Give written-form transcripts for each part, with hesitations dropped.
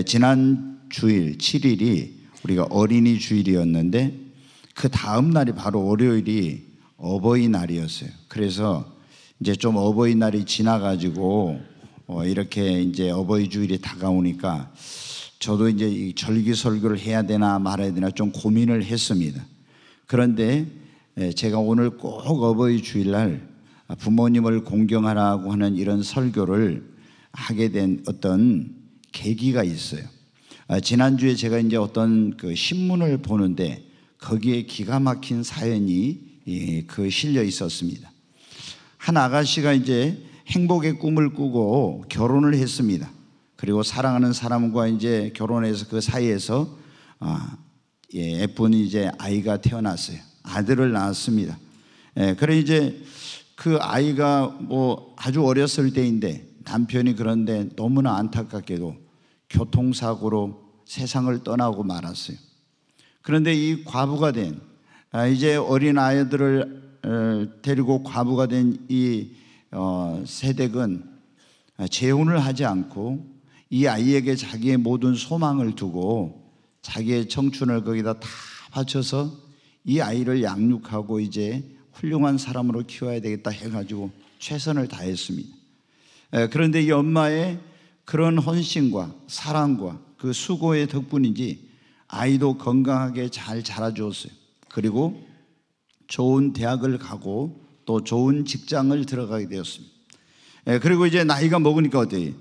지난 주일 7일이 우리가 어린이 주일이었는데 그 다음 날이 바로 월요일이 어버이날이었어요. 그래서 이제 좀 어버이날이 지나가지고 이렇게 이제 어버이 주일이 다가오니까 저도 이제 이 절기 설교를 해야 되나 말아야 되나 좀 고민을 했습니다. 그런데 제가 오늘 꼭 어버이 주일날 부모님을 공경하라고 하는 이런 설교를 하게 된 어떤 계기가 있어요. 지난주에 제가 이제 어떤 그 신문을 보는데 거기에 기가 막힌 사연이 실려 있었습니다. 한 아가씨가 이제 행복의 꿈을 꾸고 결혼을 했습니다. 그리고 사랑하는 사람과 이제 결혼해서 그 사이에서 예쁜 이제 아이가 태어났어요. 아들을 낳았습니다. 그래 이제 그 아이가 뭐 아주 어렸을 때인데 남편이 그런데 너무나 안타깝게도 교통사고로 세상을 떠나고 말았어요. 그런데 이 과부가 된 이제 어린 아이들을 데리고 과부가 된 이 세댁은 재혼을 하지 않고 이 아이에게 자기의 모든 소망을 두고 자기의 청춘을 거기다 다 바쳐서 이 아이를 양육하고 이제 훌륭한 사람으로 키워야 되겠다 해가지고 최선을 다했습니다. 그런데 이 엄마의 그런 헌신과 사랑과 그 수고의 덕분인지 아이도 건강하게 잘 자라주었어요. 그리고 좋은 대학을 가고 또 좋은 직장을 들어가게 되었습니다. 그리고 이제 나이가 먹으니까 어때요?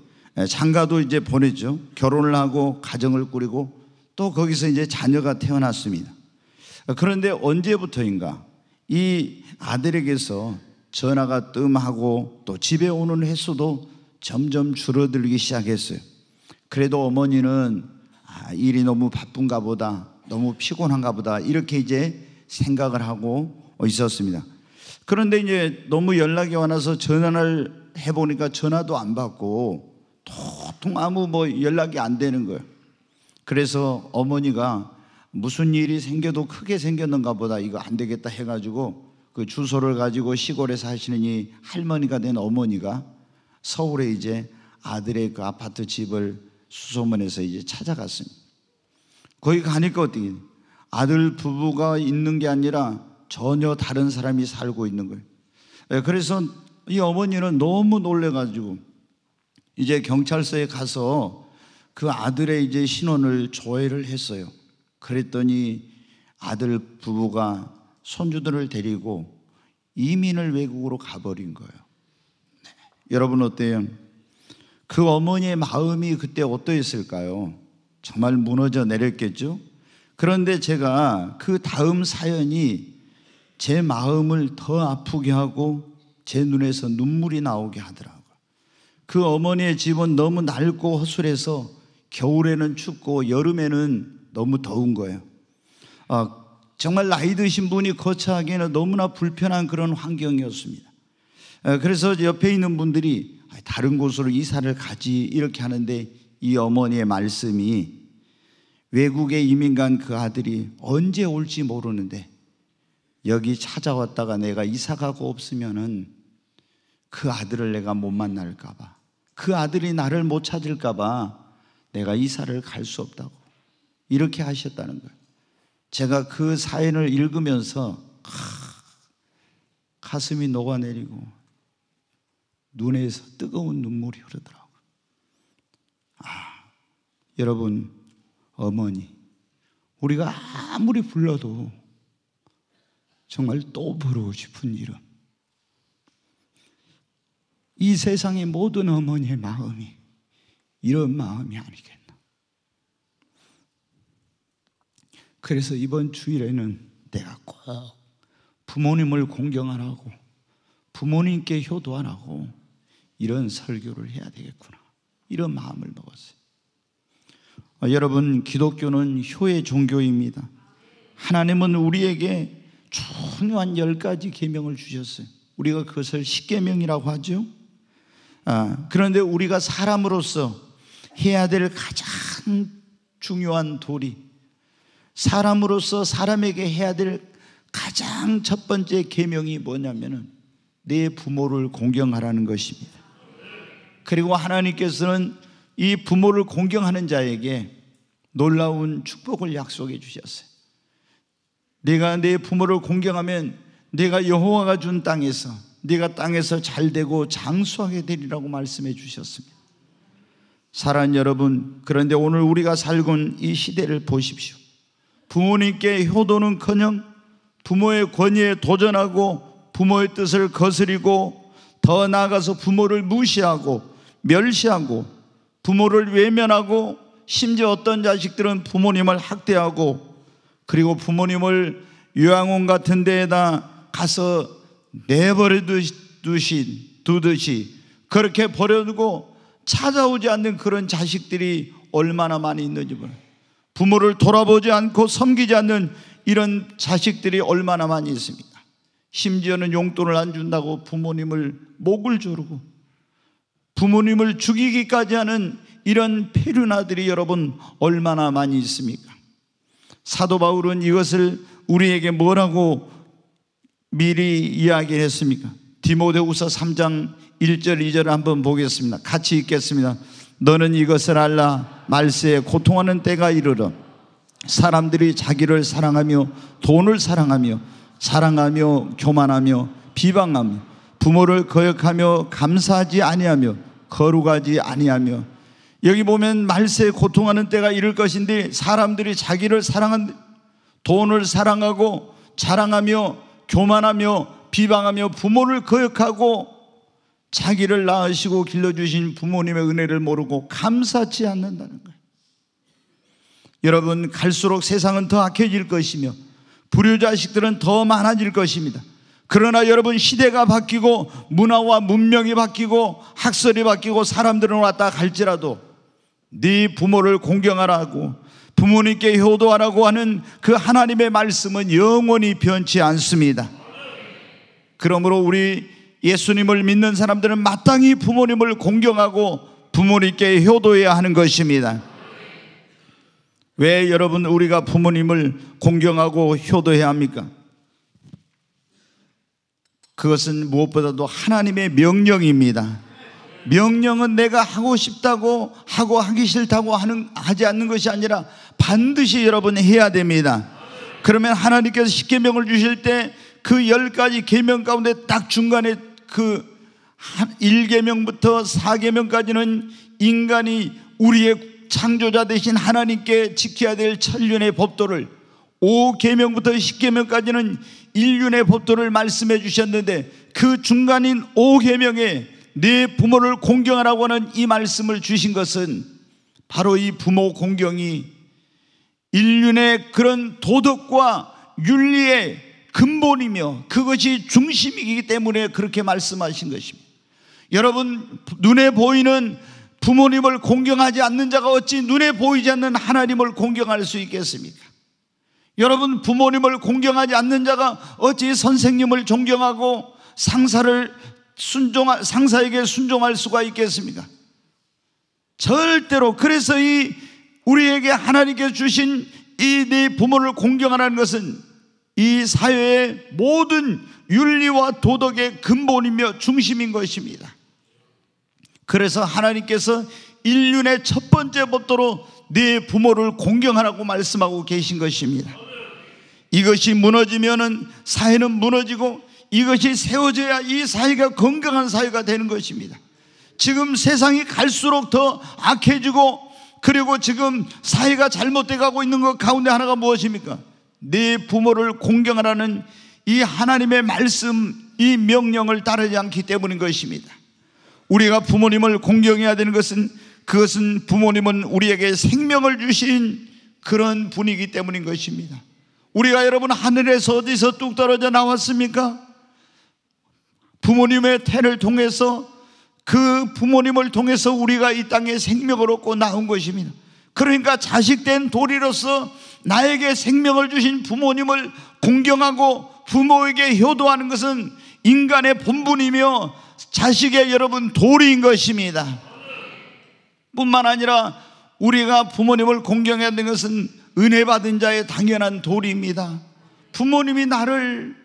장가도 이제 보냈죠. 결혼을 하고 가정을 꾸리고 또 거기서 이제 자녀가 태어났습니다. 그런데 언제부터인가 이 아들에게서 전화가 뜸하고 또 집에 오는 횟수도 점점 줄어들기 시작했어요. 그래도 어머니는 일이 너무 바쁜가 보다, 너무 피곤한가 보다 이렇게 이제 생각을 하고 있었습니다. 그런데 이제 너무 연락이 와서 전화를 해보니까 전화도 안 받고 도통 아무 연락이 안 되는 거예요. 그래서 어머니가 무슨 일이 생겨도 크게 생겼는가 보다, 이거 안 되겠다 해가지고 그 주소를 가지고 시골에 사시는 이 할머니가 된 어머니가 서울에 이제 아들의 그 아파트 집을 수소문해서 이제 찾아갔습니다. 거기 가니까 어떻게 아들 부부가 있는 게 아니라 전혀 다른 사람이 살고 있는 거예요. 그래서 이 어머니는 너무 놀래가지고 이제 경찰서에 가서 그 아들의 이제 신원을 조회를 했어요. 그랬더니 아들 부부가 손주들을 데리고 이민을 외국으로 가버린 거예요. 네. 여러분 어때요? 그 어머니의 마음이 그때 어떠했을까요? 정말 무너져 내렸겠죠? 그런데 제가 그 다음 사연이 제 마음을 더 아프게 하고 제 눈에서 눈물이 나오게 하더라고요. 그 어머니의 집은 너무 낡고 허술해서 겨울에는 춥고 여름에는 너무 더운 거예요. 정말 나이 드신 분이 거처하기에는 너무나 불편한 그런 환경이었습니다. 그래서 옆에 있는 분들이 다른 곳으로 이사를 가지 이렇게 하는데 이 어머니의 말씀이 외국에 이민 간 그 아들이 언제 올지 모르는데 여기 찾아왔다가 내가 이사 가고 없으면은 그 아들을 내가 못 만날까 봐, 그 아들이 나를 못 찾을까 봐 내가 이사를 갈 수 없다고 이렇게 하셨다는 거예요. 제가 그 사연을 읽으면서 가슴이 녹아내리고 눈에서 뜨거운 눈물이 흐르더라고요. 여러분, 어머니, 우리가 아무리 불러도 정말 또 보고 싶은 이름, 이 세상의 모든 어머니의 마음이 이런 마음이 아니겠나. 그래서 이번 주일에는 내가 꼭 부모님을 공경하라고, 부모님께 효도하라고 이런 설교를 해야 되겠구나, 이런 마음을 먹었어요. 여러분, 기독교는 효의 종교입니다. 하나님은 우리에게 중요한 10가지 계명을 주셨어요. 우리가 그것을 십계명이라고 하죠. 그런데 우리가 사람으로서 해야 될 가장 중요한 도리, 사람으로서 사람에게 해야 될 가장 첫 번째 계명이 뭐냐면은 내 부모를 공경하라는 것입니다. 그리고 하나님께서는 이 부모를 공경하는 자에게 놀라운 축복을 약속해 주셨어요. 네가 내 부모를 공경하면 네가 여호와가 준 땅에서, 네가 땅에서 잘되고 장수하게 되리라고 말씀해 주셨습니다. 사랑하는 여러분, 그런데 오늘 우리가 살고 있는 이 시대를 보십시오. 부모님께 효도는커녕 부모의 권위에 도전하고 부모의 뜻을 거스리고 더 나아가서 부모를 무시하고 멸시하고 부모를 외면하고 심지어 어떤 자식들은 부모님을 학대하고 그리고 부모님을 요양원 같은 데에다 가서 내버려 두듯이 그렇게 버려두고 찾아오지 않는 그런 자식들이 얼마나 많이 있는지 몰라요. 부모를 돌아보지 않고 섬기지 않는 이런 자식들이 얼마나 많이 있습니까? 심지어는 용돈을 안 준다고 부모님을 목을 조르고 부모님을 죽이기까지 하는 이런 페류나들이 여러분 얼마나 많이 있습니까? 사도 바울은 이것을 우리에게 뭐라고 미리 이야기했습니까? 디모데후서 3장 1절 2절을 한번 보겠습니다. 같이 읽겠습니다. 너는 이것을 알라. 말세에 고통하는 때가 이르러 사람들이 자기를 사랑하며 돈을 사랑하며 교만하며 비방하며 부모를 거역하며 감사하지 아니하며 거룩하지 아니하며. 여기 보면 말세에 고통하는 때가 이를 것인데 사람들이 자기를 사랑한 돈을 사랑하고 자랑하며 교만하며 비방하며 부모를 거역하고 자기를 낳으시고 길러주신 부모님의 은혜를 모르고 감사치 않는다는 거예요. 여러분, 갈수록 세상은 더 악해질 것이며 불효자식들은 더 많아질 것입니다. 그러나 여러분, 시대가 바뀌고 문화와 문명이 바뀌고 학설이 바뀌고 사람들은 왔다 갈지라도 네 부모를 공경하라고 부모님께 효도하라고 하는 그 하나님의 말씀은 영원히 변치 않습니다. 그러므로 우리 예수님을 믿는 사람들은 마땅히 부모님을 공경하고 부모님께 효도해야 하는 것입니다. 왜 여러분 우리가 부모님을 공경하고 효도해야 합니까? 그것은 무엇보다도 하나님의 명령입니다. 명령은 내가 하고 싶다고 하고 하기 싫다고 하지 않는 것이 아니라 반드시 여러분 해야 됩니다. 그러면 하나님께서 십계명을 주실 때 그 10가지 계명 가운데 딱 중간에 그 1계명부터 4계명까지는 인간이 우리의 창조자 되신 하나님께 지켜야 될 천륜의 법도를, 5계명부터 10계명까지는 인륜의 법도를 말씀해 주셨는데 그 중간인 5계명에 네 부모를 공경하라고 하는 이 말씀을 주신 것은 바로 이 부모 공경이 인륜의 그런 도덕과 윤리의 근본이며 그것이 중심이기 때문에 그렇게 말씀하신 것입니다. 여러분, 눈에 보이는 부모님을 공경하지 않는 자가 어찌 눈에 보이지 않는 하나님을 공경할 수 있겠습니까? 여러분, 부모님을 공경하지 않는 자가 어찌 선생님을 존경하고 상사에게 순종할 수가 있겠습니까? 절대로. 그래서 우리에게 하나님께서 주신 이 네 부모를 공경하라는 것은 이 사회의 모든 윤리와 도덕의 근본이며 중심인 것입니다. 그래서 하나님께서 인륜의 첫 번째 법도로 네 부모를 공경하라고 말씀하고 계신 것입니다. 이것이 무너지면은 사회는 무너지고 이것이 세워져야 이 사회가 건강한 사회가 되는 것입니다. 지금 세상이 갈수록 더 악해지고 그리고 지금 사회가 잘못돼 가고 있는 것 가운데 하나가 무엇입니까? 네 부모를 공경하라는 이 하나님의 말씀, 이 명령을 따르지 않기 때문인 것입니다. 우리가 부모님을 공경해야 되는 것은 그것은 부모님은 우리에게 생명을 주신 그런 분이기 때문인 것입니다. 우리가 여러분 하늘에서 어디서 뚝 떨어져 나왔습니까? 부모님의 태를 통해서 그 부모님을 통해서 우리가 이 땅에 생명을 얻고 나온 것입니다. 그러니까 자식된 도리로서 나에게 생명을 주신 부모님을 공경하고 부모에게 효도하는 것은 인간의 본분이며 자식의 여러분 도리인 것입니다. 뿐만 아니라 우리가 부모님을 공경해야 하는 것은 은혜 받은 자의 당연한 도리입니다. 부모님이 나를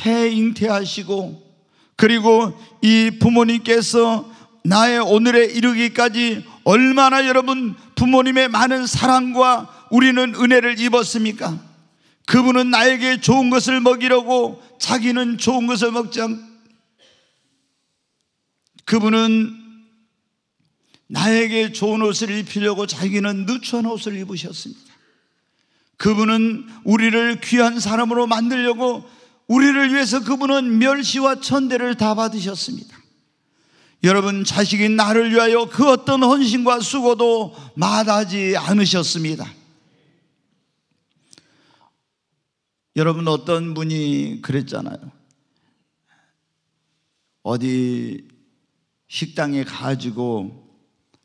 잉태하시고 그리고 이 부모님께서 나의 오늘에 이르기까지 얼마나 여러분 부모님의 많은 사랑과 우리는 은혜를 입었습니까? 그분은 나에게 좋은 것을 먹이려고 자기는 좋은 것을 먹지 않고, 그분은 나에게 좋은 옷을 입히려고 자기는 누추한 옷을 입으셨습니다. 그분은 우리를 귀한 사람으로 만들려고 우리를 위해서 그분은 멸시와 천대를 다 받으셨습니다. 여러분, 자식인 나를 위하여 그 어떤 헌신과 수고도 마다하지 않으셨습니다. 여러분, 어떤 분이 그랬잖아요. 어디 식당에 가지고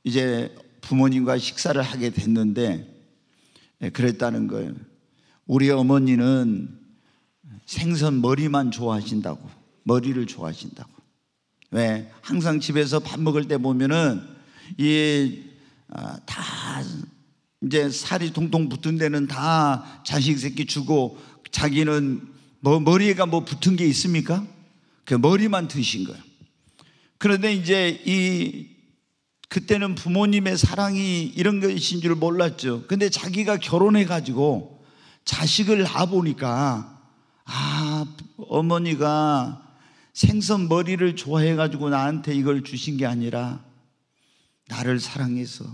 이제 부모님과 식사를 하게 됐는데 그랬다는 거예요. 우리 어머니는 생선 머리만 좋아하신다고, 머리를 좋아하신다고. 왜? 항상 집에서 밥 먹을 때 보면은 다 이제 살이 통통 붙은 데는 다 자식 새끼 주고 자기는 머리에가 뭐 붙은 게 있습니까? 그 머리만 드신 거예요. 그런데 이제 그때는 부모님의 사랑이 이런 것인 줄 몰랐죠. 근데 자기가 결혼해 가지고 자식을 낳아보니까 어머니가 생선 머리를 좋아해 가지고 나한테 이걸 주신 게 아니라 나를 사랑해서,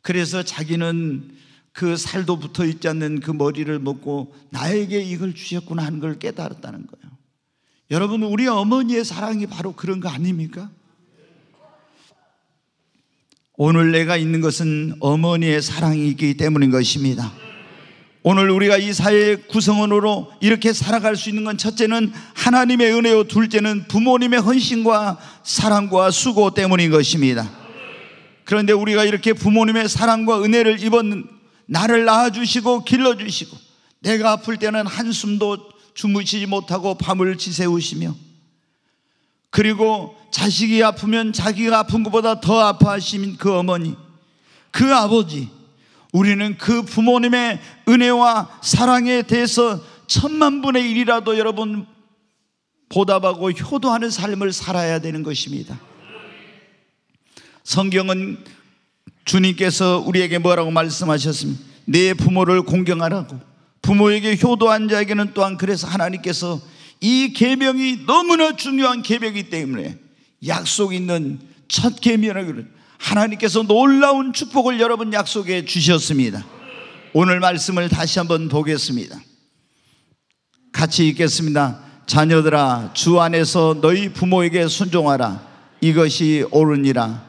그래서 자기는 그 살도 붙어 있지 않는 그 머리를 먹고 나에게 이걸 주셨구나 하는 걸 깨달았다는 거예요. 여러분, 우리 어머니의 사랑이 바로 그런 거 아닙니까? 오늘 내가 있는 것은 어머니의 사랑이 있기 때문인 것입니다. 오늘 우리가 이 사회의 구성원으로 이렇게 살아갈 수 있는 건 첫째는 하나님의 은혜요, 둘째는 부모님의 헌신과 사랑과 수고 때문인 것입니다. 그런데 우리가 이렇게 부모님의 사랑과 은혜를 입은 나를 낳아주시고 길러주시고 내가 아플 때는 한숨도 주무시지 못하고 밤을 지새우시며, 그리고 자식이 아프면 자기가 아픈 것보다 더 아파하신 그 어머니, 그 아버지, 우리는 그 부모님의 은혜와 사랑에 대해서 10,000,000분의 1이라도 여러분 보답하고 효도하는 삶을 살아야 되는 것입니다. 성경은 주님께서 우리에게 뭐라고 말씀하셨습니까? 내 부모를 공경하라고. 부모에게 효도한 자에게는 또한, 그래서 하나님께서 이 계명이 너무나 중요한 계명이기 때문에 약속 있는 첫 계명이라고, 하나님께서 놀라운 축복을 여러분 약속해 주셨습니다. 오늘 말씀을 다시 한번 보겠습니다. 같이 읽겠습니다. 자녀들아, 주 안에서 너희 부모에게 순종하라. 이것이 옳으니라.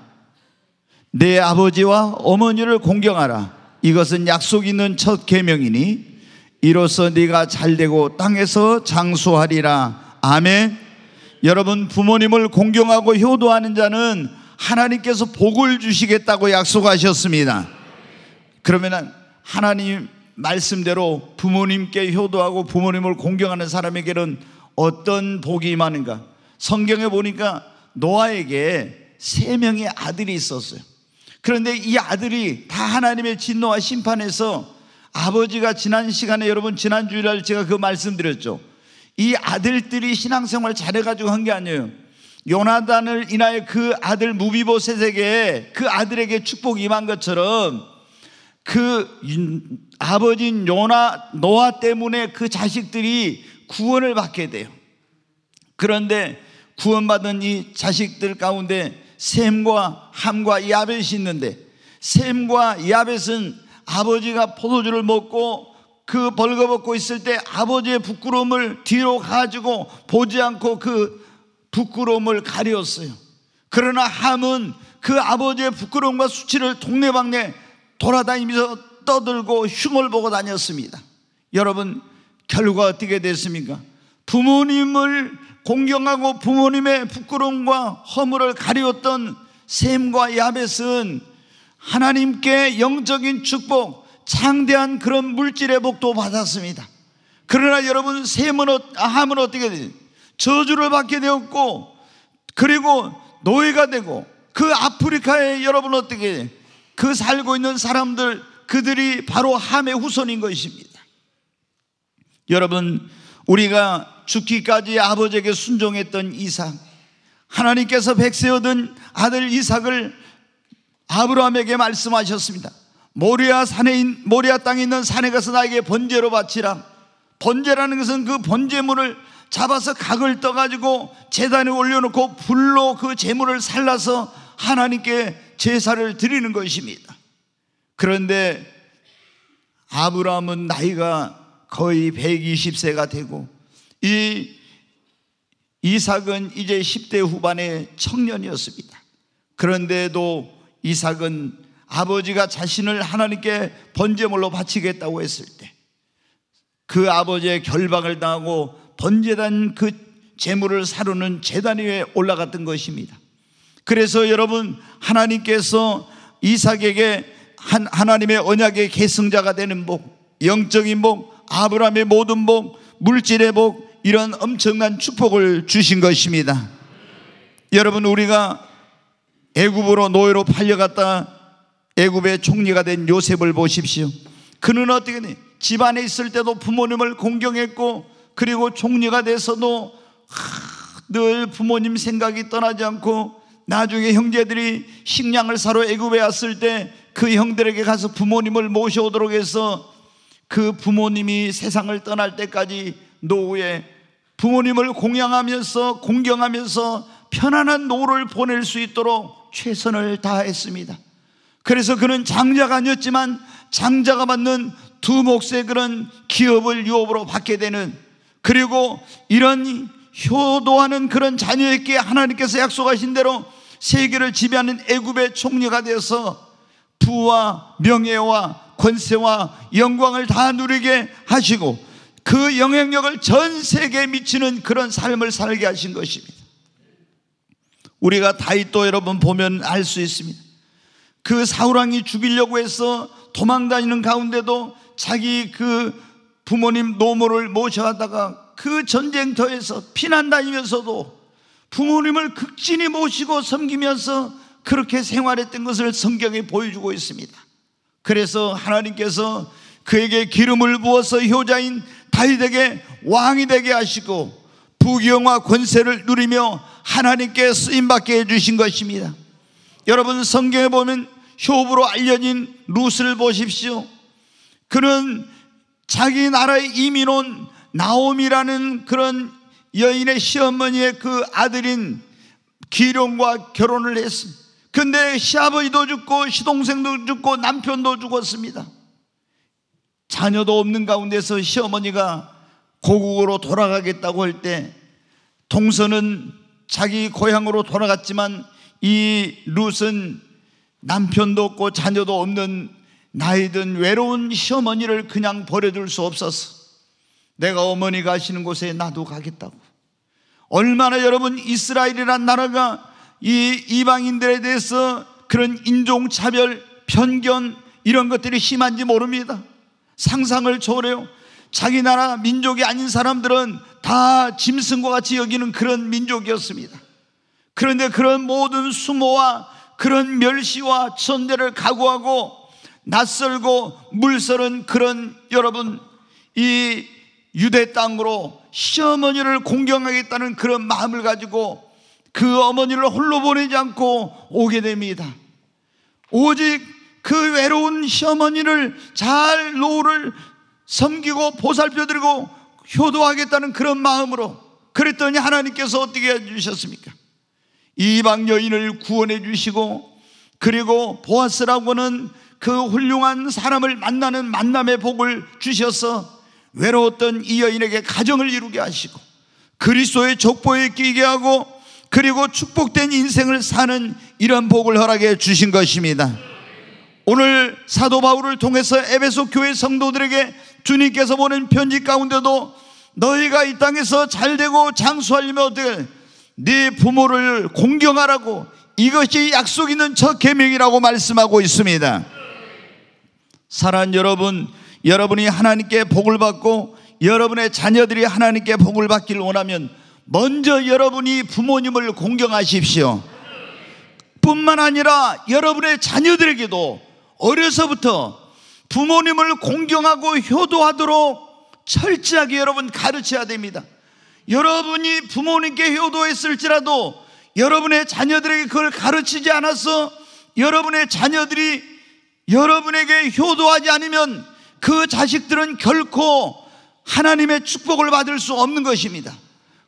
내 아버지와 어머니를 공경하라. 이것은 약속 있는 첫 계명이니 이로써 네가 잘되고 땅에서 장수하리라. 아멘. 여러분, 부모님을 공경하고 효도하는 자는 하나님께서 복을 주시겠다고 약속하셨습니다. 그러면 하나님 말씀대로 부모님께 효도하고 부모님을 공경하는 사람에게는 어떤 복이 임하는가? 성경에 보니까 노아에게 3명의 아들이 있었어요. 그런데 이 아들이 다 하나님의 진노와 심판에서, 아버지가 지난 시간에 여러분 지난 주일날 제가 그 말씀드렸죠. 이 아들들이 신앙생활 잘해가지고 한 게 아니에요. 요나단을 인하여 그 아들 무비보셋에게, 그 아들에게 축복이 임한 것처럼 그 아버지인 노아 때문에 그 자식들이 구원을 받게 돼요. 그런데 구원받은 이 자식들 가운데 셈과 함과 야벳이 있는데, 셈과 야벳은 아버지가 포도주를 먹고 그 벌거벗고 있을 때 아버지의 부끄러움을 뒤로 가지고 보지 않고 그 부끄러움을 가렸어요. 그러나 함은 그 아버지의 부끄러움과 수치를 동네방네 돌아다니면서 떠들고 흉을 보고 다녔습니다. 여러분, 결과 어떻게 됐습니까? 부모님을 공경하고 부모님의 부끄러움과 허물을 가리웠던 셈과 야벳은 하나님께 영적인 축복, 창대한 그런 물질의 복도 받았습니다. 그러나 여러분, 함은 어떻게 되죠? 저주를 받게 되었고, 그리고 노예가 되고, 그 아프리카에 여러분 어떻게, 그 살고 있는 사람들, 그들이 바로 함의 후손인 것입니다. 여러분, 우리가 죽기까지 아버지에게 순종했던 이삭, 하나님께서 백세 얻은 아들 이삭을 아브라함에게 말씀하셨습니다. 모리아 땅에 있는 산에 가서 나에게 번제로 바치라. 번제라는 것은 그 번제물을 잡아서 각을 떠가지고 제단에 올려놓고 불로 그 제물을 살라서 하나님께 제사를 드리는 것입니다. 그런데 아브라함은 나이가 거의 120세가 되고 이 이삭은 이제 10대 후반의 청년이었습니다. 그런데도 이삭은 아버지가 자신을 하나님께 번제물로 바치겠다고 했을 때 그 아버지의 결박을 당하고 번제단 그 제물을 사르는 제단 위에 올라갔던 것입니다. 그래서 여러분, 하나님께서 이삭에게 하나님의 언약의 계승자가 되는 복, 영적인 복, 아브라함의 모든 복, 물질의 복, 이런 엄청난 축복을 주신 것입니다. 여러분, 우리가 애굽으로 노예로 팔려갔다 애굽의 총리가 된 요셉을 보십시오. 그는 어떻게 돼? 집안에 있을 때도 부모님을 공경했고, 그리고 총리가 돼서도 늘 부모님 생각이 떠나지 않고, 나중에 형제들이 식량을 사러 애굽에 왔을 때 그 형들에게 가서 부모님을 모셔오도록 해서 그 부모님이 세상을 떠날 때까지 노후에 부모님을 공경하면서 편안한 노후를 보낼 수 있도록 최선을 다했습니다. 그래서 그는 장자가 아니었지만 장자가 받는 두 몫의 그런 기업을 유업으로 받게 되는, 그리고 이런 효도하는 그런 자녀에게 하나님께서 약속하신 대로 세계를 지배하는 애굽의 총리가 되어서 부와 명예와 권세와 영광을 다 누리게 하시고 그 영향력을 전 세계에 미치는 그런 삶을 살게 하신 것입니다. 우리가 다윗도 여러분 보면 알 수 있습니다. 그 사울왕이 죽이려고 해서 도망다니는 가운데도 자기 그 부모님 노모를 모셔다가 그 전쟁터에서 피난 다니면서도 부모님을 극진히 모시고 섬기면서 그렇게 생활했던 것을 성경에 보여주고 있습니다. 그래서 하나님께서 그에게 기름을 부어서 효자인 다윗에게 왕이 되게 하시고 부귀영화 권세를 누리며 하나님께 쓰임받게 해주신 것입니다. 여러분, 성경에 보면 효부로 알려진 룻을 보십시오. 그는 자기 나라에 이민 온 나옴이라는 그런 여인의 시어머니의 그 아들인 기룡과 결혼을 했습니다. 근데 시아버지도 죽고 시동생도 죽고 남편도 죽었습니다. 자녀도 없는 가운데서 시어머니가 고국으로 돌아가겠다고 할 때 동서는 자기 고향으로 돌아갔지만 이 룻은 남편도 없고 자녀도 없는 나이든 외로운 시어머니를 그냥 버려둘 수 없어서 내가 어머니가 가시는 곳에 나도 가겠다고. 얼마나 여러분 이스라엘이란 나라가 이 이방인들에 대해서 그런 인종차별, 편견 이런 것들이 심한지 모릅니다. 상상을 초월해요. 자기 나라 민족이 아닌 사람들은 다 짐승과 같이 여기는 그런 민족이었습니다. 그런데 그런 모든 수모와 그런 멸시와 천대를 각오하고 낯설고 물서른 그런 여러분 이 유대 땅으로 시어머니를 공경하겠다는 그런 마음을 가지고 그 어머니를 홀로 보내지 않고 오게 됩니다. 오직 그 외로운 시어머니를 잘 노후를 섬기고 보살펴드리고 효도하겠다는 그런 마음으로. 그랬더니 하나님께서 어떻게 해주셨습니까? 이방 여인을 구원해 주시고, 그리고 보아스라고 하는 그 훌륭한 사람을 만나는 만남의 복을 주셔서 외로웠던 이 여인에게 가정을 이루게 하시고 그리스도의 족보에 끼게 하고, 그리고 축복된 인생을 사는 이런 복을 허락해 주신 것입니다. 오늘 사도 바울을 통해서 에베소 교회 성도들에게 주님께서 보낸 편지 가운데도 너희가 이 땅에서 잘되고 장수하려면 어떻게 네 부모를 공경하라고, 이것이 약속 있는 첫 계명이라고 말씀하고 있습니다. 사랑하는 여러분, 여러분이 하나님께 복을 받고 여러분의 자녀들이 하나님께 복을 받기를 원하면 먼저 여러분이 부모님을 공경하십시오. 뿐만 아니라 여러분의 자녀들에게도 어려서부터 부모님을 공경하고 효도하도록 철저하게 여러분 가르쳐야 됩니다. 여러분이 부모님께 효도했을지라도 여러분의 자녀들에게 그걸 가르치지 않아서 여러분의 자녀들이 여러분에게 효도하지 않으면 그 자식들은 결코 하나님의 축복을 받을 수 없는 것입니다.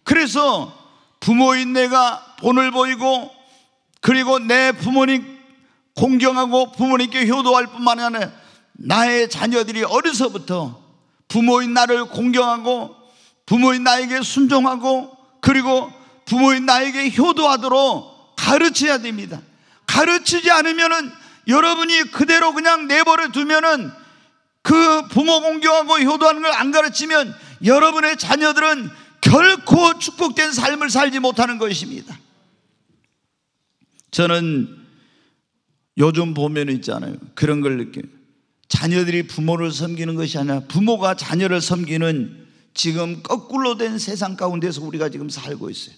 그래서 부모인 내가 본을 보이고, 그리고 내 부모님 공경하고 부모님께 효도할 뿐만 아니라 나의 자녀들이 어려서부터 부모인 나를 공경하고 부모인 나에게 순종하고 그리고 부모인 나에게 효도하도록 가르쳐야 됩니다. 가르치지 않으면은 여러분이 그대로 그냥 내버려 두면은, 그 부모 공경하고 효도하는 걸 안 가르치면 여러분의 자녀들은 결코 축복된 삶을 살지 못하는 것입니다. 저는 요즘 보면 있잖아요, 그런 걸 느껴요. 자녀들이 부모를 섬기는 것이 아니라 부모가 자녀를 섬기는 지금 거꾸로 된 세상 가운데서 우리가 지금 살고 있어요.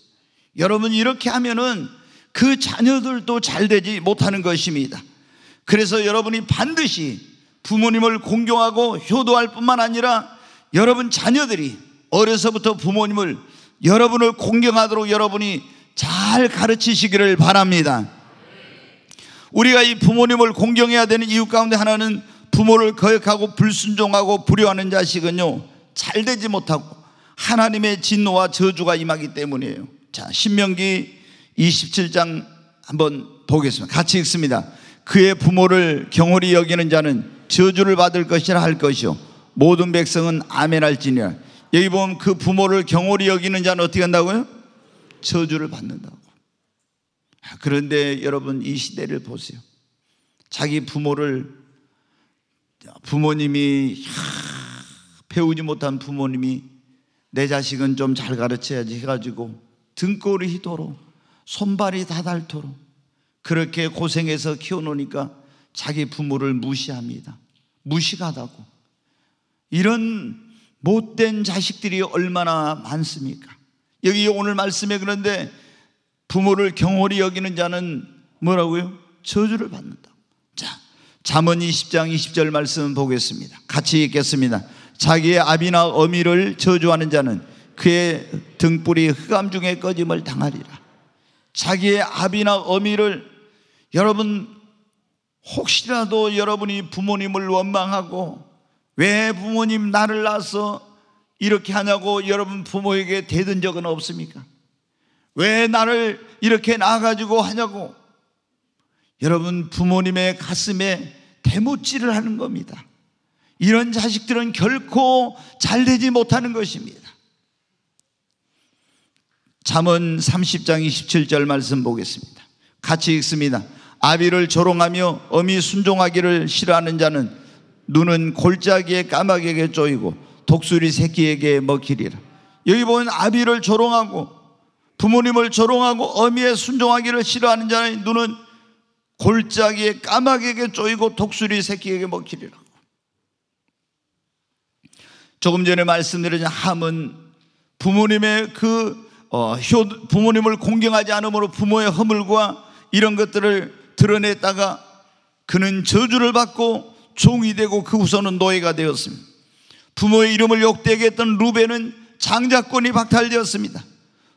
여러분, 이렇게 하면은 그 자녀들도 잘 되지 못하는 것입니다. 그래서 여러분이 반드시 부모님을 공경하고 효도할 뿐만 아니라 여러분 자녀들이 어려서부터 부모님을, 여러분을 공경하도록 여러분이 잘 가르치시기를 바랍니다. 우리가 이 부모님을 공경해야 되는 이유 가운데 하나는, 부모를 거역하고 불순종하고 불효하는 자식은요 잘 되지 못하고 하나님의 진노와 저주가 임하기 때문이에요. 자, 신명기 27장 한번 보겠습니다. 같이 읽습니다. 그의 부모를 경홀히 여기는 자는 저주를 받을 것이라 할 것이요 모든 백성은 아멘할지니라. 여기 보면 그 부모를 경홀히 여기는 자는 어떻게 한다고요? 저주를 받는다고. 그런데 여러분, 이 시대를 보세요. 자기 부모님이 배우지 못한 부모님이 내 자식은 좀 잘 가르쳐야지 해가지고 등골이 휘도록 손발이 다 닳도록 그렇게 고생해서 키워놓으니까 자기 부모를 무시합니다. 무식하다고. 이런 못된 자식들이 얼마나 많습니까? 여기 오늘 말씀에 그런데 부모를 경홀히 여기는 자는 뭐라고요? 저주를 받는다. 자, 잠언 20장 20절 말씀 보겠습니다. 같이 읽겠습니다. 자기의 아비나 어미를 저주하는 자는 그의 등불이 흑암 중에 꺼짐을 당하리라. 자기의 아비나 어미를, 여러분 혹시라도 여러분이 부모님을 원망하고 왜 부모님 나를 낳아서 이렇게 하냐고 여러분 부모에게 대든 적은 없습니까? 왜 나를 이렇게 낳아가지고 하냐고 여러분 부모님의 가슴에 대못질을 하는 겁니다. 이런 자식들은 결코 잘되지 못하는 것입니다. 잠언 30장 27절 말씀 보겠습니다. 같이 읽습니다. 아비를 조롱하며 어미 순종하기를 싫어하는 자는 눈은 골짜기에 까마귀에게 쪼이고 독수리 새끼에게 먹히리라. 여기 보면 아비를 조롱하고 부모님을 조롱하고 어미에 순종하기를 싫어하는 자는 눈은 골짜기에 까마귀에게 쪼이고 독수리 새끼에게 먹히리라고. 조금 전에 말씀드린 함은 부모님의 부모님을 공경하지 않으므로 부모의 허물과 이런 것들을 드러냈다가 그는 저주를 받고 종이 되고 그 후손은 노예가 되었습니다. 부모의 이름을 욕되게 했던 루벤은 장자권이 박탈되었습니다.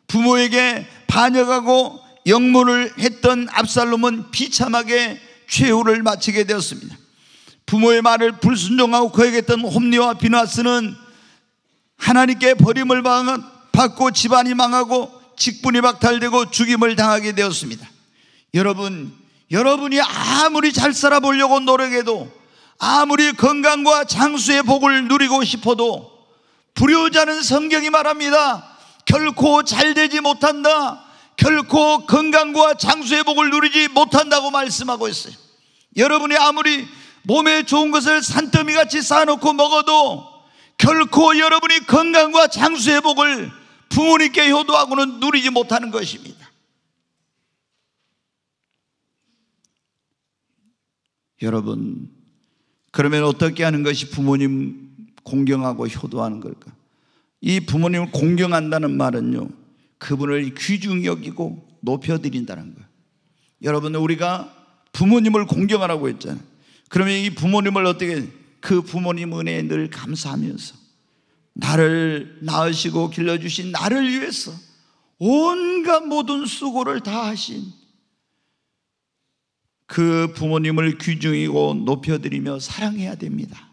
부모에게 반역하고 영모를 했던 압살롬은 비참하게 최후를 마치게 되었습니다. 부모의 말을 불순종하고 거역했던 홈리와 비나스는 하나님께 버림을 받고 집안이 망하고 직분이 박탈되고 죽임을 당하게 되었습니다. 여러분이 아무리 잘 살아보려고 노력해도, 아무리 건강과 장수의 복을 누리고 싶어도 불효자는 성경이 말합니다. 결코 잘되지 못한다. 결코 건강과 장수의 복을 누리지 못한다고 말씀하고 있어요. 여러분이 아무리 몸에 좋은 것을 산더미같이 쌓아놓고 먹어도 결코 여러분이 건강과 장수의 복을 부모님께 효도하고는 누리지 못하는 것입니다. 여러분, 그러면 어떻게 하는 것이 부모님 공경하고 효도하는 걸까? 이 부모님을 공경한다는 말은요, 그분을 귀중히 여기고 높여드린다는 거예요. 여러분, 우리가 부모님을 공경하라고 했잖아요. 그러면 이 부모님을 어떻게, 그 부모님 은혜에 늘 감사하면서 나를 낳으시고 길러주신 나를 위해서 온갖 모든 수고를 다 하신 그 부모님을 귀중히고 높여드리며 사랑해야 됩니다.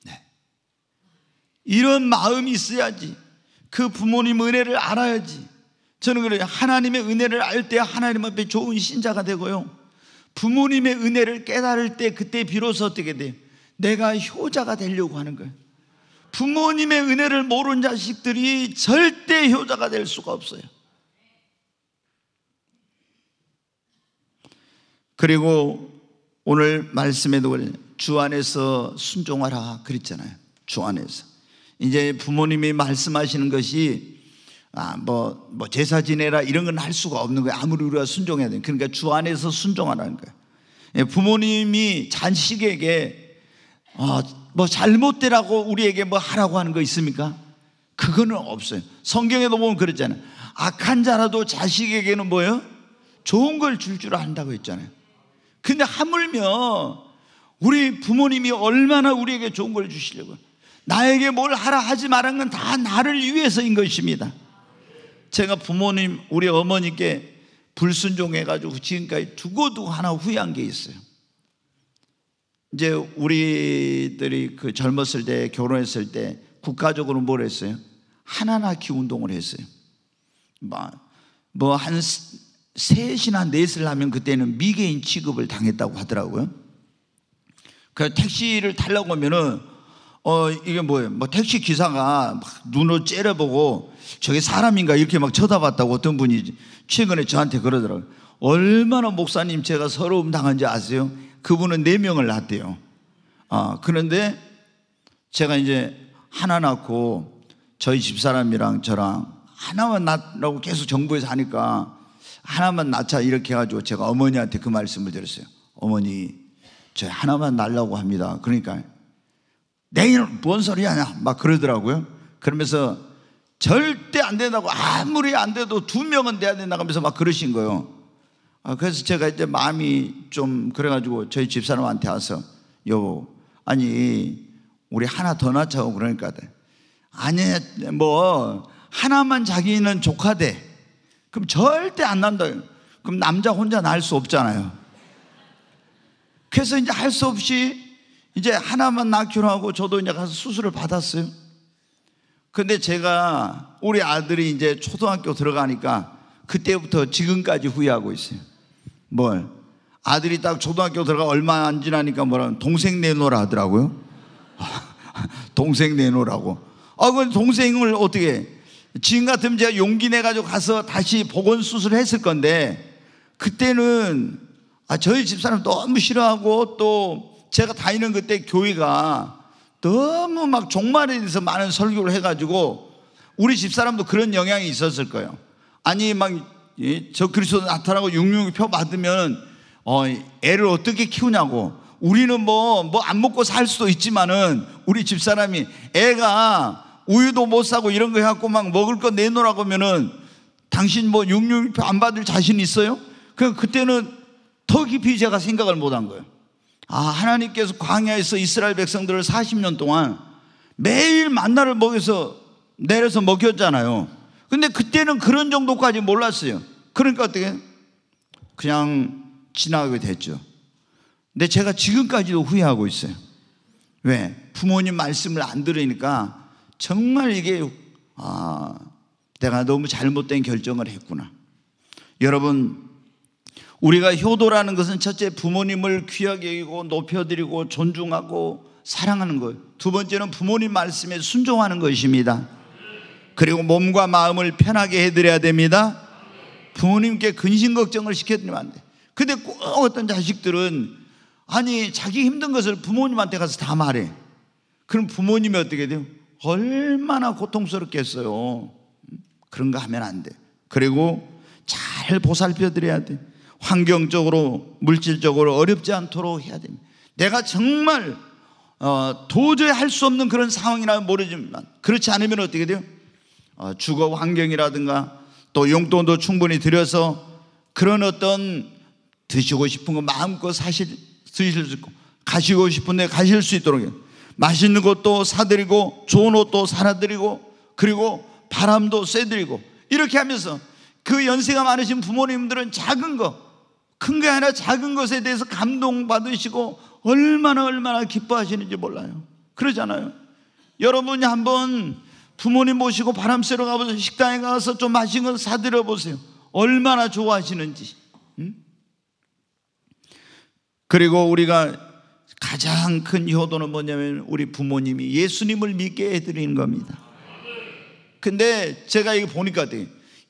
네. 이런 마음이 있어야지. 그 부모님 은혜를 알아야지. 저는 그래요. 하나님의 은혜를 알 때 하나님 앞에 좋은 신자가 되고요, 부모님의 은혜를 깨달을 때 그때 비로소 어떻게 돼요? 내가 효자가 되려고 하는 거예요. 부모님의 은혜를 모르는 자식들이 절대 효자가 될 수가 없어요. 그리고 오늘 말씀에도 주 안에서 순종하라 그랬잖아요. 주 안에서. 이제 부모님이 말씀하시는 것이 뭐 제사 지내라 이런 건 할 수가 없는 거예요. 아무리 우리가 순종해야 돼요. 그러니까 주 안에서 순종하라는 거예요. 부모님이 자식에게 뭐 잘못되라고 우리에게 뭐 하라고 하는 거 있습니까? 그거는 없어요. 성경에도 보면 그랬잖아요. 악한 자라도 자식에게는 뭐예요? 좋은 걸 줄 줄 안다고 했잖아요. 근데 하물며 우리 부모님이 얼마나 우리에게 좋은 걸 주시려고, 나에게 뭘 하라 하지 말한 건 다 나를 위해서인 것입니다. 제가 부모님, 우리 어머니께 불순종해가지고 지금까지 두고두고 하나 후회한 게 있어요. 이제 우리들이 그 젊었을 때, 결혼했을 때 국가적으로 뭘 했어요? 하나 낳기 운동을 했어요. 뭐 한 셋이나 넷을 하면 그때는 미개인 취급을 당했다고 하더라고요. 그 택시를 타려고 하면은 이게 뭐예요? 뭐 택시 기사가 막 눈으로 째려보고 저게 사람인가 이렇게 막 쳐다봤다고 어떤 분이 최근에 저한테 그러더라고요. 얼마나 목사님 제가 서러움 당한지 아세요? 그분은 4명을 낳았대요. 그런데 제가 이제 하나 낳고 저희 집사람이랑 저랑 하나만 낳으라고 계속 정부에서 하니까 하나만 낳자 이렇게 해가지고 제가 어머니한테 그 말씀을 드렸어요. 어머니, 저 하나만 낳으려고 합니다. 그러니까 내일은 뭔 소리야 막 그러더라고요. 그러면서 절대 안 된다고, 아무리 안 돼도 2명은 돼야 된다고 하면서 막 그러신 거예요. 그래서 제가 이제 마음이 좀 그래가지고 저희 집사람한테 와서, 여보, 아니 우리 하나 더 낳자고. 그러니까 아니 뭐 하나만 자기는 조카대. 그럼 절대 안 난다. 그럼 남자 혼자 낳을 수 없잖아요. 그래서 이제 할 수 없이 이제 하나만 낳기로 하고 저도 이제 가서 수술을 받았어요. 근데 제가 우리 아들이 이제 초등학교 들어가니까 그때부터 지금까지 후회하고 있어요. 뭘? 아들이 딱 초등학교 들어가 얼마 안 지나니까 뭐라 동생 내놓으라 하더라고요. 동생 내놓으라고. 그 동생을 어떻게 해? 지금 같으면 제가 용기 내가지고 가서 다시 보건 수술을 했을 건데, 그때는 저희 집사람 너무 싫어하고, 또 제가 다니는 그때 교회가 너무 막 종말에 대해서 많은 설교를 해가지고 우리 집사람도 그런 영향이 있었을 거예요. 아니 막 저 그리스도 나타나고 육육표 받으면 애를 어떻게 키우냐고. 우리는 뭐 안 먹고 살 수도 있지만은 우리 집사람이 애가 우유도 못 사고 이런 거 해갖고 막 먹을 거 내놓으라고 하면은 당신 뭐 육육표 안 받을 자신 있어요? 그때는 더 깊이 제가 생각을 못 한 거예요. 하나님께서 광야에서 이스라엘 백성들을 40년 동안 매일 만나를 내려서 먹였잖아요. 근데 그때는 그런 정도까지 몰랐어요. 그러니까 어떻게? 그냥 지나가게 됐죠. 근데 제가 지금까지도 후회하고 있어요. 왜? 부모님 말씀을 안 들으니까 정말 이게 내가 너무 잘못된 결정을 했구나. 여러분, 우리가 효도라는 것은 첫째 부모님을 귀하게 여기고 높여드리고 존중하고 사랑하는 거예요. 두 번째는 부모님 말씀에 순종하는 것입니다. 그리고 몸과 마음을 편하게 해드려야 됩니다. 부모님께 근심 걱정을 시켜드리면 안 돼. 근데 꼭 어떤 자식들은 자기 힘든 것을 부모님한테 가서 다 말해. 그럼 부모님이 어떻게 돼요? 얼마나 고통스럽겠어요. 그런 거 하면 안 돼. 그리고 잘 보살펴 드려야 돼. 환경적으로 물질적으로 어렵지 않도록 해야 됩니다. 내가 정말 도저히 할 수 없는 그런 상황이라면 모르지만, 그렇지 않으면 어떻게 돼요? 주거 환경이라든가 또 용돈도 충분히 들여서 그런 어떤 드시고 싶은 거 마음껏 드실 수 있고, 가시고 싶은데 가실 수 있도록 해요. 맛있는 것도 사드리고 좋은 옷도 사드리고, 그리고 바람도 쐬드리고 이렇게 하면서 그 연세가 많으신 부모님들은 작은 거, 큰 게 아니라 작은 것에 대해서 감동받으시고 얼마나 기뻐하시는지 몰라요. 그러잖아요. 여러분이 한번 부모님 모시고 바람 쐬러 가보세요. 식당에 가서 좀 맛있는 거 사드려 보세요. 얼마나 좋아하시는지. 그리고 우리가 가장 큰 효도는 뭐냐면 우리 부모님이 예수님을 믿게 해드리는 겁니다. 근데 제가 이거 보니까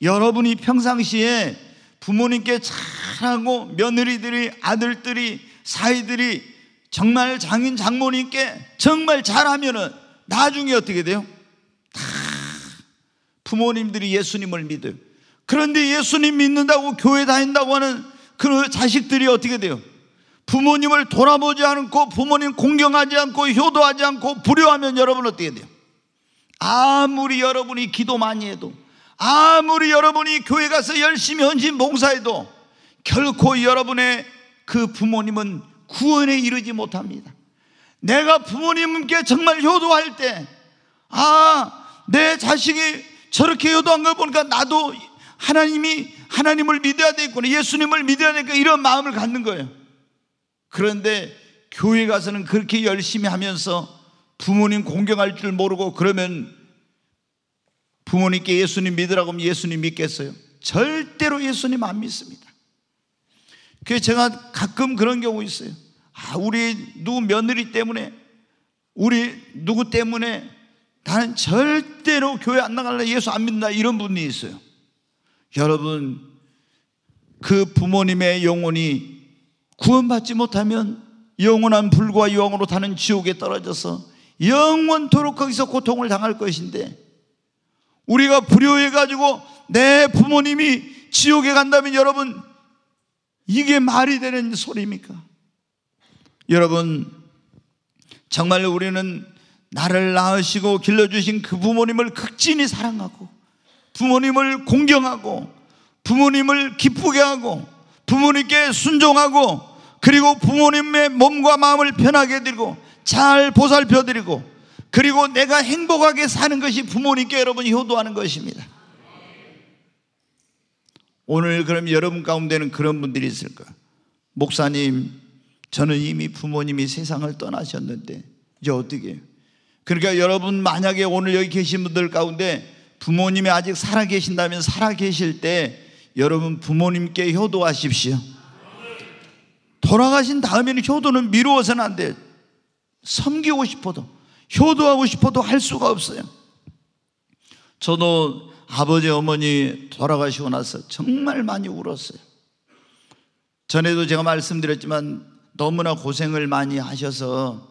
여러분이 평상시에 부모님께 잘하고 며느리들이, 아들들이, 사위들이 정말 장인 장모님께 정말 잘하면은 나중에 어떻게 돼요? 다 부모님들이 예수님을 믿어요. 그런데 예수님 믿는다고 교회 다닌다고 하는 그 자식들이 어떻게 돼요? 부모님을 돌아보지 않고 부모님 공경하지 않고 효도하지 않고 불효하면 여러분 어떻게 돼요? 아무리 여러분이 기도 많이 해도, 아무리 여러분이 교회 가서 열심히 헌신 봉사해도 결코 여러분의 그 부모님은 구원에 이르지 못합니다. 내가 부모님께 정말 효도할 때, 내 자식이 저렇게 효도한 걸 보니까 나도 하나님을 믿어야 되겠구나, 예수님을 믿어야 되겠구나, 이런 마음을 갖는 거예요. 그런데 교회 가서는 그렇게 열심히 하면서 부모님 공경할 줄 모르고 그러면 부모님께 예수님 믿으라고 하면 예수님 믿겠어요? 절대로 예수님 안 믿습니다. 그래서 제가 가끔 그런 경우 있어요. 우리 누구 며느리 때문에, 우리 누구 때문에 나는 절대로 교회 안 나갈래, 예수 안 믿는다, 이런 분이 있어요. 여러분, 그 부모님의 영혼이 구원받지 못하면 영원한 불과 유황으로 타는 지옥에 떨어져서 영원토록 거기서 고통을 당할 것인데, 우리가 불효해가지고 내 부모님이 지옥에 간다면 여러분, 이게 말이 되는 소리입니까? 여러분, 정말 우리는 나를 낳으시고 길러주신 그 부모님을 극진히 사랑하고, 부모님을 공경하고, 부모님을 기쁘게 하고, 부모님께 순종하고, 그리고 부모님의 몸과 마음을 편하게 해드리고 잘 보살펴드리고, 그리고 내가 행복하게 사는 것이 부모님께 여러분이 효도하는 것입니다. 오늘 그럼 여러분 가운데는 그런 분들이 있을 거예요. 목사님, 저는 이미 부모님이 세상을 떠나셨는데 이제 어떻게 해요? 그러니까 여러분, 만약에 오늘 여기 계신 분들 가운데 부모님이 아직 살아계신다면 살아계실 때 여러분 부모님께 효도하십시오. 돌아가신 다음에는 효도는 미루어서는 안 돼요. 섬기고 싶어도, 효도하고 싶어도 할 수가 없어요. 저도 아버지 어머니 돌아가시고 나서 정말 많이 울었어요. 전에도 제가 말씀드렸지만 너무나 고생을 많이 하셔서,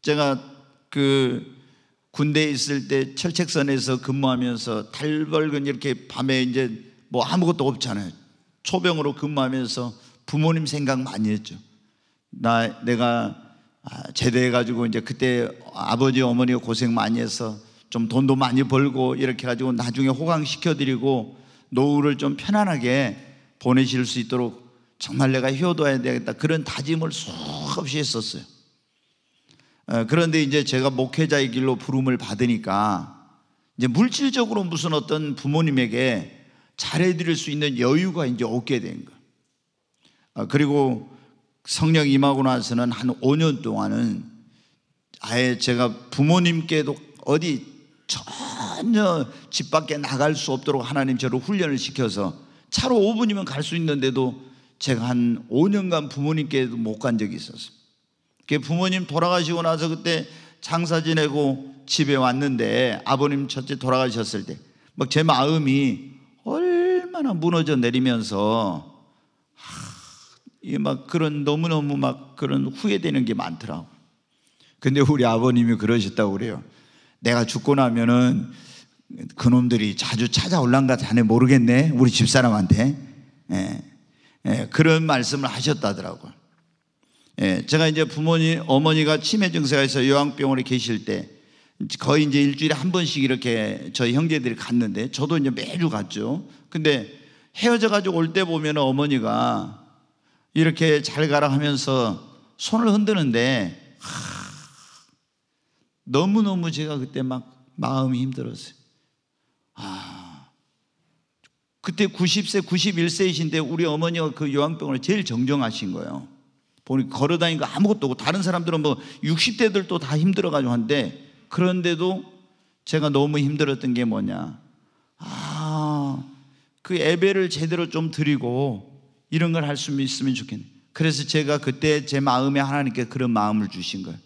제가 그 군대에 있을 때 철책선에서 근무하면서 달벌근 이렇게 밤에 이제 뭐 아무것도 없잖아요. 초병으로 근무하면서 부모님 생각 많이 했죠. 내가 제대해가지고 이제 그때 아버지 어머니가 고생 많이 해서 좀 돈도 많이 벌고 이렇게 해가지고 나중에 호강시켜드리고 노후를 좀 편안하게 보내실 수 있도록 정말 내가 효도해야 되겠다, 그런 다짐을 수없이 했었어요. 그런데 이제 제가 목회자의 길로 부름을 받으니까 이제 물질적으로 무슨 어떤 부모님에게 잘해드릴 수 있는 여유가 이제 없게 된 거예요. 그리고 성령 임하고 나서는 한 5년 동안은 아예 제가 부모님께도 어디 전혀 집 밖에 나갈 수 없도록 하나님 저를 훈련을 시켜서 차로 5분이면 갈 수 있는데도 제가 한 5년간 부모님께도 못 간 적이 있었어요. 부모님 돌아가시고 나서 그때 장사 지내고 집에 왔는데 아버님 첫째 돌아가셨을 때 막 제 마음이 얼마나 무너져 내리면서 막 그런 너무너무 막 그런 후회되는 게 많더라고. 근데 우리 아버님이 그러셨다고 그래요. 내가 죽고 나면은 그놈들이 자주 찾아올란가 자네 모르겠네, 우리 집사람한테. 그런 말씀을 하셨다더라고요. 제가 이제 부모님, 어머니가 치매 증세가 있어 요양병원에 계실 때 거의 이제 일주일에 한 번씩 이렇게 저희 형제들이 갔는데 저도 이제 매주 갔죠. 근데 헤어져 가지고 올 때 보면 어머니가 이렇게 잘 가라 하면서 손을 흔드는데 너무너무 제가 그때 막 마음이 힘들었어요. 그때 90세, 91세이신데 우리 어머니가 그 요양병원을 제일 정정하신 거예요. 보니 걸어다니는 거 아무것도 없고, 다른 사람들은 뭐 60대들도 다 힘들어가지고 한데, 그런데도 제가 너무 힘들었던 게 뭐냐, 그 예배를 제대로 좀 드리고 이런 걸 할 수 있으면 좋겠네. 그래서 제가 그때 제 마음에 하나님께 그런 마음을 주신 거예요.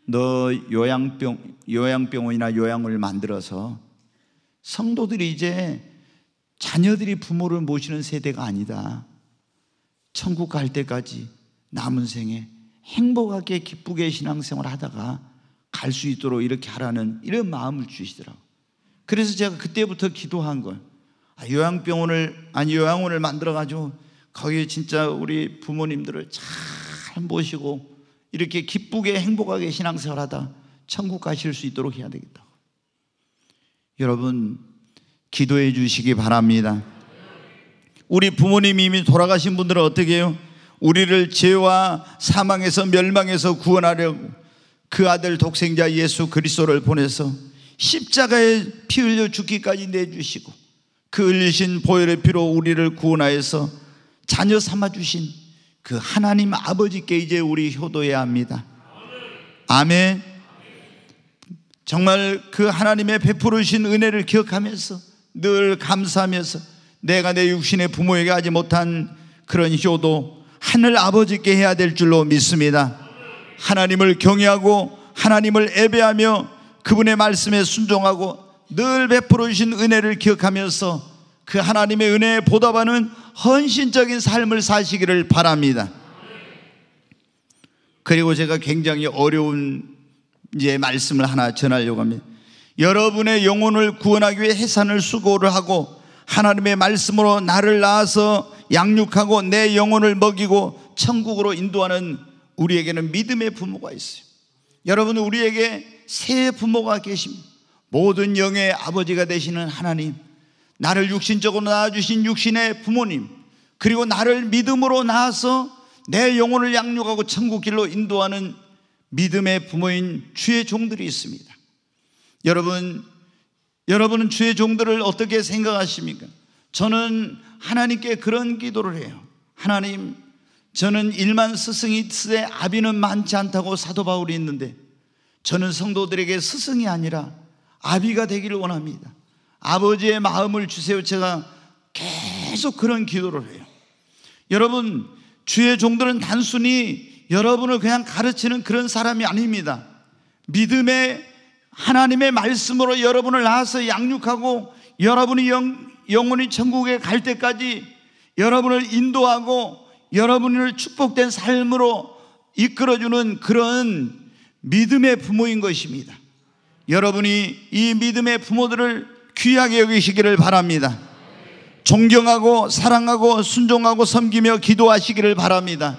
너 요양병원이나 요양을 만들어서 성도들이 이제 자녀들이 부모를 모시는 세대가 아니다. 천국 갈 때까지 남은 생에 행복하게 기쁘게 신앙생활 하다가 갈 수 있도록 이렇게 하라는 이런 마음을 주시더라고요. 그래서 제가 그때부터 기도한 거예요. 요양원을 만들어가지고 거기 진짜 우리 부모님들을 잘 모시고 이렇게 기쁘게 행복하게 신앙생활 하다 천국 가실 수 있도록 해야 되겠다. 여러분, 기도해 주시기 바랍니다. 우리 부모님이 이미 돌아가신 분들은 어떻게 해요? 우리를 죄와 사망에서 멸망에서 구원하려고 그 아들 독생자 예수 그리스도를 보내서 십자가에 피 흘려 죽기까지 내주시고 그 흘리신 보혈의 피로 우리를 구원하여서 자녀 삼아주신 그 하나님 아버지께 이제 우리 효도해야 합니다. 아멘. 정말 그 하나님의 베풀으신 은혜를 기억하면서 늘 감사하면서 내가 내 육신의 부모에게 하지 못한 그런 효도 하늘 아버지께 해야 될 줄로 믿습니다. 하나님을 경외하고 하나님을 예배하며 그분의 말씀에 순종하고 늘 베풀어 주신 은혜를 기억하면서 그 하나님의 은혜에 보답하는 헌신적인 삶을 사시기를 바랍니다. 그리고 제가 굉장히 어려운 이제 말씀을 하나 전하려고 합니다. 여러분의 영혼을 구원하기 위해 해산을 수고를 하고 하나님의 말씀으로 나를 낳아서 양육하고 내 영혼을 먹이고 천국으로 인도하는 우리에게는 믿음의 부모가 있어요. 여러분, 우리에게 세 부모가 계십니다. 모든 영의 아버지가 되시는 하나님, 나를 육신적으로 낳아주신 육신의 부모님, 그리고 나를 믿음으로 낳아서 내 영혼을 양육하고 천국 길로 인도하는 믿음의 부모인 주의 종들이 있습니다. 여러분은 주의 종들을 어떻게 생각하십니까? 저는 하나님께 그런 기도를 해요. 하나님, 저는 일만 스승이 있으되 아비는 많지 않다고 사도 바울이 있는데 저는 성도들에게 스승이 아니라 아비가 되기를 원합니다. 아버지의 마음을 주세요. 제가 계속 그런 기도를 해요. 여러분, 주의 종들은 단순히 여러분을 그냥 가르치는 그런 사람이 아닙니다. 믿음의 하나님의 말씀으로 여러분을 낳아서 양육하고 여러분이 영원히 천국에 갈 때까지 여러분을 인도하고 여러분을 축복된 삶으로 이끌어주는 그런 믿음의 부모인 것입니다. 여러분이 이 믿음의 부모들을 귀하게 여기시기를 바랍니다. 존경하고 사랑하고 순종하고 섬기며 기도하시기를 바랍니다.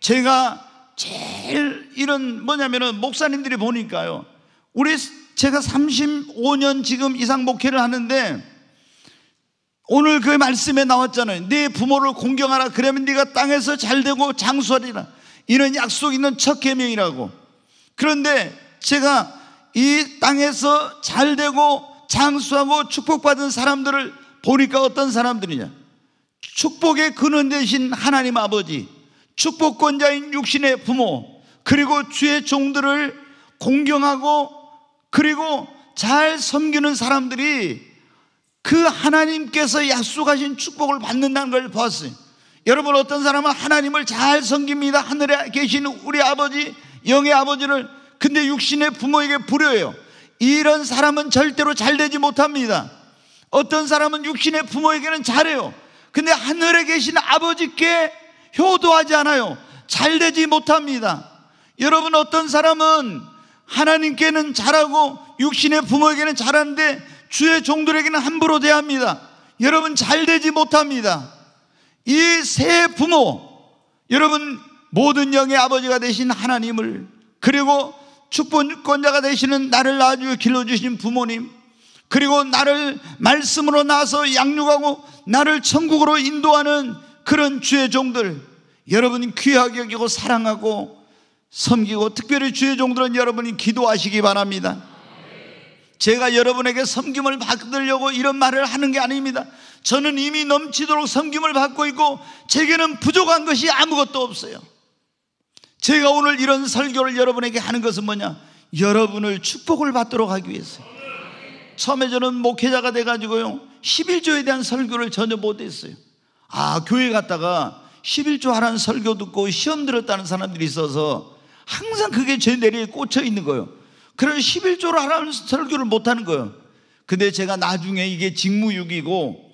제가 제일 이런 뭐냐면은 목사님들이 보니까요, 제가 35년 지금 이상 목회를 하는데 오늘 그 말씀에 나왔잖아요. 네 부모를 공경하라. 그러면 네가 땅에서 잘되고 장수하리라. 이런 약속 있는 첫 계명이라고. 그런데 제가 이 땅에서 잘되고 장수하고 축복받은 사람들을 보니까 어떤 사람들이냐, 축복의 근원 되신 하나님 아버지, 축복권자인 육신의 부모, 그리고 주의 종들을 공경하고 그리고 잘 섬기는 사람들이 그 하나님께서 약속하신 축복을 받는다는 걸 봤어요. 여러분, 어떤 사람은 하나님을 잘 섬깁니다. 하늘에 계시는 우리 아버지, 영의 아버지를. 근데 육신의 부모에게 불효해요. 이런 사람은 절대로 잘 되지 못합니다. 어떤 사람은 육신의 부모에게는 잘해요. 근데 하늘에 계신 아버지께 효도하지 않아요. 잘 되지 못합니다. 여러분, 어떤 사람은 하나님께는 잘하고 육신의 부모에게는 잘하는데 주의 종들에게는 함부로 대합니다. 여러분, 잘 되지 못합니다. 이 세 부모, 여러분, 모든 영의 아버지가 되신 하나님을, 그리고 축복권자가 되시는 나를 낳아주고 길러주신 부모님, 그리고 나를 말씀으로 낳아서 양육하고 나를 천국으로 인도하는 그런 주의 종들, 여러분이 귀하게 여기고 사랑하고 섬기고, 특별히 주의 종들은 여러분이 기도하시기 바랍니다. 제가 여러분에게 섬김을 받으려고 이런 말을 하는 게 아닙니다. 저는 이미 넘치도록 섬김을 받고 있고 제게는 부족한 것이 아무것도 없어요. 제가 오늘 이런 설교를 여러분에게 하는 것은 뭐냐? 여러분을 축복을 받도록 하기 위해서. 처음에 저는 목회자가 돼가지고요 11조에 대한 설교를 전혀 못했어요. 교회 갔다가 11조 하라는 설교 듣고 시험 들었다는 사람들이 있어서 항상 그게 제 내리에 꽂혀 있는 거예요. 그래서 11조를 하라는 설교를 못하는 거예요. 근데 제가 나중에 이게 직무유기고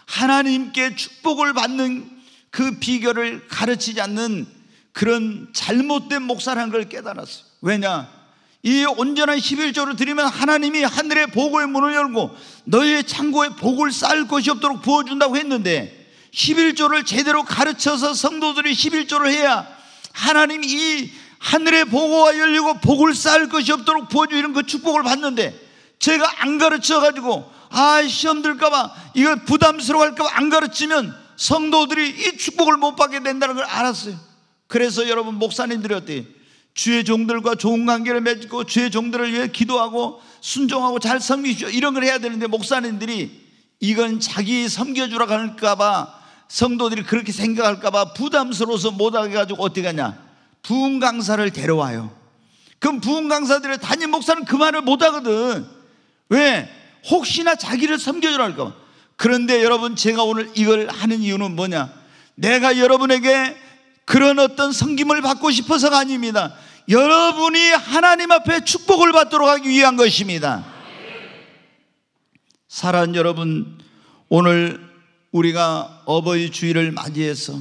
하나님께 축복을 받는 그 비결을 가르치지 않는 그런 잘못된 목사라는 걸 깨달았어요. 왜냐? 이 온전한 11조를 드리면 하나님이 하늘의 복의 문을 열고 너희의 창고에 복을 쌓을 것이 없도록 부어준다고 했는데 11조를 제대로 가르쳐서 성도들이 11조를 해야 하나님이 이 하늘의 복이 열리고 복을 쌓을 것이 없도록 부어주는 그 축복을 받는데 제가 안 가르쳐가지고 시험 들까봐 이거 부담스러워할까봐 안 가르치면 성도들이 이 축복을 못 받게 된다는 걸 알았어요. 그래서 여러분 목사님들이 어때요? 주의 종들과 좋은 관계를 맺고 주의 종들을 위해 기도하고 순종하고 잘 섬기시오 이런 걸 해야 되는데 목사님들이 이건 자기 섬겨주라고 할까봐 성도들이 그렇게 생각할까봐 부담스러워서 못하게 해가지고 어떻게 하냐? 부흥 강사를 데려와요. 그럼 부흥 강사들의 담임 목사는 그 말을 못하거든. 왜? 혹시나 자기를 섬겨주라 할까봐. 그런데 여러분 제가 오늘 이걸 하는 이유는 뭐냐? 내가 여러분에게 그런 어떤 섬김을 받고 싶어서가 아닙니다. 여러분이 하나님 앞에 축복을 받도록 하기 위한 것입니다. 사랑하는 여러분, 오늘 우리가 어버이 주일을 맞이해서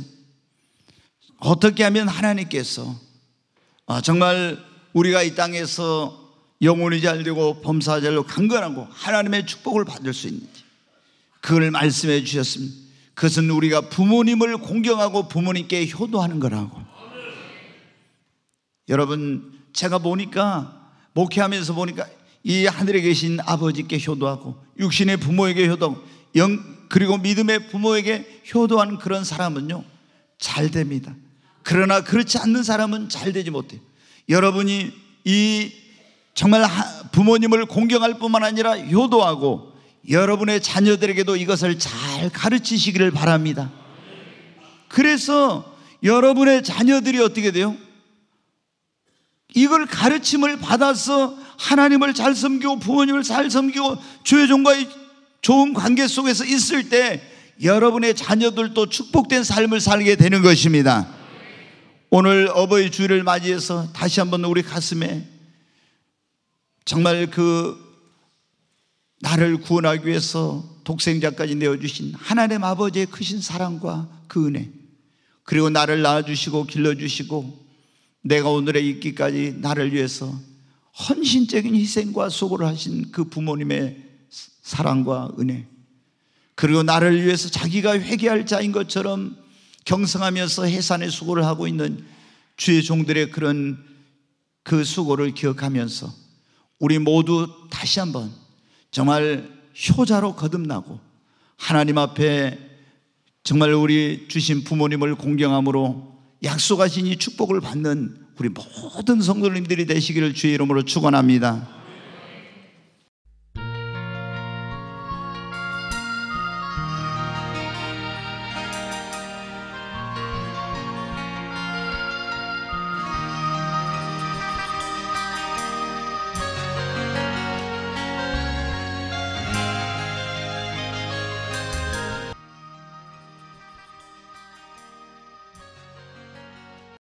어떻게 하면 하나님께서 정말 우리가 이 땅에서 영혼이 잘되고 범사가 잘되고 강건하고 하나님의 축복을 받을 수 있는지 그걸 말씀해 주셨습니다. 그것은 우리가 부모님을 공경하고 부모님께 효도하는 거라고. 여러분 제가 보니까 목회하면서 보니까 이 하늘에 계신 아버지께 효도하고 육신의 부모에게 효도하고 그리고 믿음의 부모에게 효도하는 그런 사람은요 잘 됩니다. 그러나 그렇지 않는 사람은 잘 되지 못해요. 여러분이 이 정말 부모님을 공경할 뿐만 아니라 효도하고 여러분의 자녀들에게도 이것을 잘 가르치시기를 바랍니다. 그래서 여러분의 자녀들이 어떻게 돼요? 이걸 가르침을 받아서 하나님을 잘 섬기고 부모님을 잘 섬기고 주의 종과의 좋은 관계 속에서 있을 때 여러분의 자녀들도 축복된 삶을 살게 되는 것입니다. 오늘 어버이 주일을 맞이해서 다시 한번 우리 가슴에 정말 나를 구원하기 위해서 독생자까지 내어주신 하나님 아버지의 크신 사랑과 그 은혜, 그리고 나를 낳아주시고 길러주시고 내가 오늘에 있기까지 나를 위해서 헌신적인 희생과 수고를 하신 그 부모님의 사랑과 은혜, 그리고 나를 위해서 자기가 회개할 자인 것처럼 경성하면서 해산의 수고를 하고 있는 주의 종들의 그런 그 수고를 기억하면서 우리 모두 다시 한번 정말 효자로 거듭나고 하나님 앞에 정말 우리 주신 부모님을 공경함으로 약속하신 이 축복을 받는 우리 모든 성도님들이 되시기를 주의 이름으로 축원합니다.